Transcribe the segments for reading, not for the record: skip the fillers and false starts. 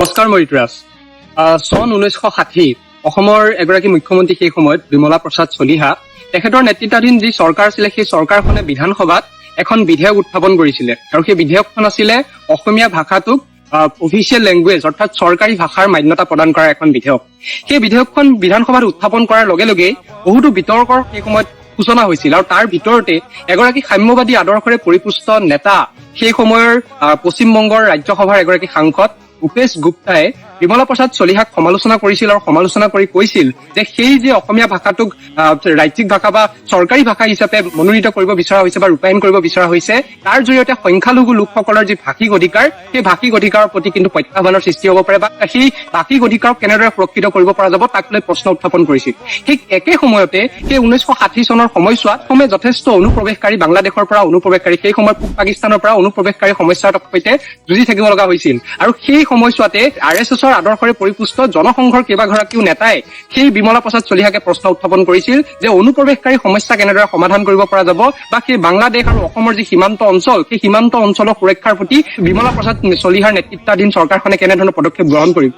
নমস্কাৰ মৰিতৰাজ। চন 1960 অসমৰ এগৰাকী মুখ্যমন্ত্ৰী সেই সময়ত বিমলা প্ৰসাদ চলিহা তেখেতৰ নেতৃত্বাধীন যি চৰকাৰ আছিলে সেই চৰকাৰখনে বিধানসভাত এখন বিধেয়ক উত্থাপন কৰিছিলে আৰু সেই বিধেয়কখন আছিলে অসমীয়া ভাষাটোক অফিচিয়েল লেংগুৱেজ অৰ্থাৎ চৰকাৰী ভাষাৰ মান্যতা প্ৰদান কৰা এখন বিধেয়ক। সেই বিধেয়কখন বিধানসভাত উত্থাপন কৰাৰ লগে লগে বহুতো বিতৰ্কৰ সেই সময়ত সূচনা হৈছিল আৰু তাৰ ভিতৰতে এগৰাকী সাম্যবাদী আদৰ্শৰে পৰিপুষ্ট নেতা সেই সময়ৰ পশ্চিমবংগৰ ৰাজ্যসভাৰ এগৰাকী সাংসদ ভূপেশ গুপ্তাই বিমলা প্ৰসাদ চলিহাক সমালোচনা কৰিছিল আৰু সমালোচনা কৰি কৈছিল যে সেই যে অসমীয়া ভাষাটোক ৰাজ্যিক ভাষা বা চৰকাৰী ভাষা হিচাপে মনোনীত কৰিব বিচৰা হৈছে বা ৰূপায়ণ কৰিব বিচৰা হৈছে তাৰ জৰিয়তে সংখ্যালঘু লোকসকলৰ যি ভাষিক অধিকাৰ সেই ভাষিক অধিকাৰৰ প্ৰতি কিন্তু প্ৰত্যাহ্বানৰ সৃষ্টি হ'ব পাৰে বা সেই ভাষিক অধিকাৰক কেনেদৰে সুৰক্ষিত কৰিব পৰা যাব তাক লৈ প্ৰশ্ন উত্থাপন কৰিছিল। ঠিক একে সময়তে সেই 1960 চনৰ সময়ছোৱাত অসমে যথেষ্ট অনুপ্ৰৱেশকাৰী বাংলাদেশৰ পৰা অনুপ্ৰৱেশকাৰী সেই সময়ত পূব পাকিস্তানৰ পৰা অনুপ্ৰৱেশকাৰী সমস্যাৰ সৈতে যুঁজি থাকিব লগা হৈছিল আৰু সেই সময়ছোৱাতে RSSৰ আদৰ্শৰে পৰিপুষ্ট জনসংঘৰ কেইবাগৰাকীও নেতাই সেই বিমলা প্ৰসাদ চলিহাকে প্ৰশ্ন উত্থাপন কৰিছিল যে অনুপ্ৰৱেশকাৰী সমস্যা কেনেদৰে সমাধান কৰিব পৰা যাব বা সেই বাংলাদেশ আৰু অসমৰ যি সীমান্ত অঞ্চল সেই সীমান্ত অঞ্চলৰ সুৰক্ষাৰ প্ৰতি বিমলা প্ৰসাদ চলিহাৰ নেতৃত্বাধীন চৰকাৰখনে কেনেধৰণৰ পদক্ষেপ গ্ৰহণ কৰিব।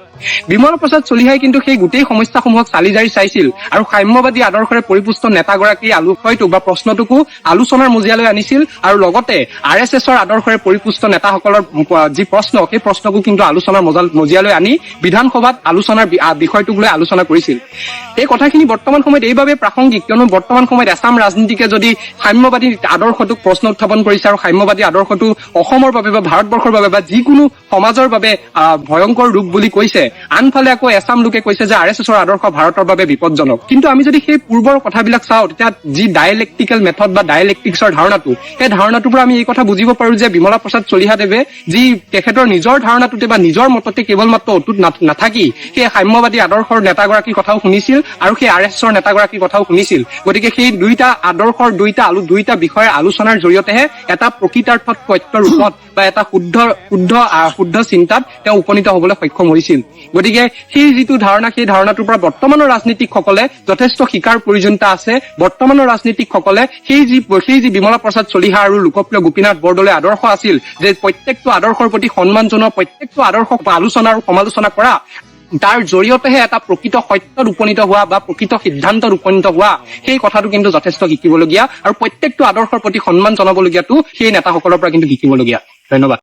বিমলা প্ৰসাদ চলিহাই কিন্তু সেই গোটেই সমস্যাসমূহক চালি জাৰি চাইছিল আৰু সাম্যবাদী আদৰ্শৰে পৰিপুষ্ট নেতাগৰাকী হয়তো বা প্ৰশ্নটোকো আলোচনাৰ মজিয়ালৈ আনিছিল আৰু লগতে RSSৰ আদৰ্শৰে পৰিপুষ্ট নেতাসকলৰ যি প্ৰশ্ন সেই প্ৰশ্নকো কিন্তু আলোচনাৰ মজিয়ালৈ আনি বিধানসভাত আলোচনাৰ বিষয়টোক লৈ আলোচনা কৰিছিল। এই কথাখিনি বৰ্তমান সময়ত এইবাবে প্ৰাসংগিক কিয়নো বৰ্তমান সময়ত আসাম ৰাজনীতিকে যদি সাম্যবাদী আদৰ্শটোক প্ৰশ্ন উত্থাপন কৰিছে আৰু সাম্যবাদী আদৰ্শটো অসমৰ বাবে বা ভাৰতবৰ্ষৰ বাবে বা যিকোনো সমাজৰ বাবে ভয়ংকৰ ৰূপ বুলি কৈছে, আনফালে আকৌ এছাম লোকে কৈছে যে RSSৰ আদৰ্শ ভাৰতৰ বাবে বিপদজনক। কিন্তু আমি যদি সেই পূৰ্বৰ কথাবিলাক চাওঁ তেতিয়া যি ডায়েলেক্টিকেল মেথড বা ডায়েলেক্টিক্সৰ ধাৰণাটো সেই ধাৰণাটোৰ পৰা আমি এই কথা বুজিব পাৰো যে বিমলা প্ৰসাদ চলিহাদেৱে যি তেখেতৰ নিজৰ ধাৰণাটোতে বা নিজৰ মততে কেৱল মাত্ৰ অটুট নাথাকি সেই সাম্যবাদী আদৰ্শৰ নেতাগৰাকীৰ কথাও শুনিছিল আৰু সেই RSSৰ নেতাগৰাকীৰ কথাও শুনিছিল। গতিকে সেই দুইটা আদৰ্শৰ দুইটা বিষয়ৰ আলোচনাৰ জৰিয়তেহে এটা প্ৰকৃতাৰ্থত সত্য ৰূপত বা এটা শুদ্ধ চিন্তাত তেওঁ উপনীত হবলৈ সক্ষম হৈছিল। গতিকে সেই যিটো ধাৰণা সেই ধাৰণাটোৰ পৰা বৰ্তমানৰ ৰাজনীতিকসকলে যথেষ্ট শিকাৰ প্ৰয়োজনীয়তা আছে। বৰ্তমানৰ ৰাজনীতিকসকলে সেই যি বিমলা প্ৰসাদ চলিহা আৰু লোকপ্ৰিয় গোপীনাথ বৰদলৈৰ আদৰ্শ আছিল যে প্ৰত্যেকটো আদৰ্শৰ প্ৰতি সন্মান জনোৱা, প্ৰত্যেকটো আদৰ্শক আলোচনা আৰু সমালোচনা কৰা, তাৰ জৰিয়তেহে এটা প্ৰকৃত সত্যত উপনীত হোৱা বা প্ৰকৃত সিদ্ধান্তত উপনীত হোৱা সেই কথাটো কিন্তু যথেষ্ট শিকিবলগীয়া আৰু প্ৰত্যেকটো আদৰ্শৰ প্ৰতি সন্মান জনাবলগীয়াটো সেই নেতাসকলৰ পৰা কিন্তু শিকিবলগীয়া। ধন্যবাদ।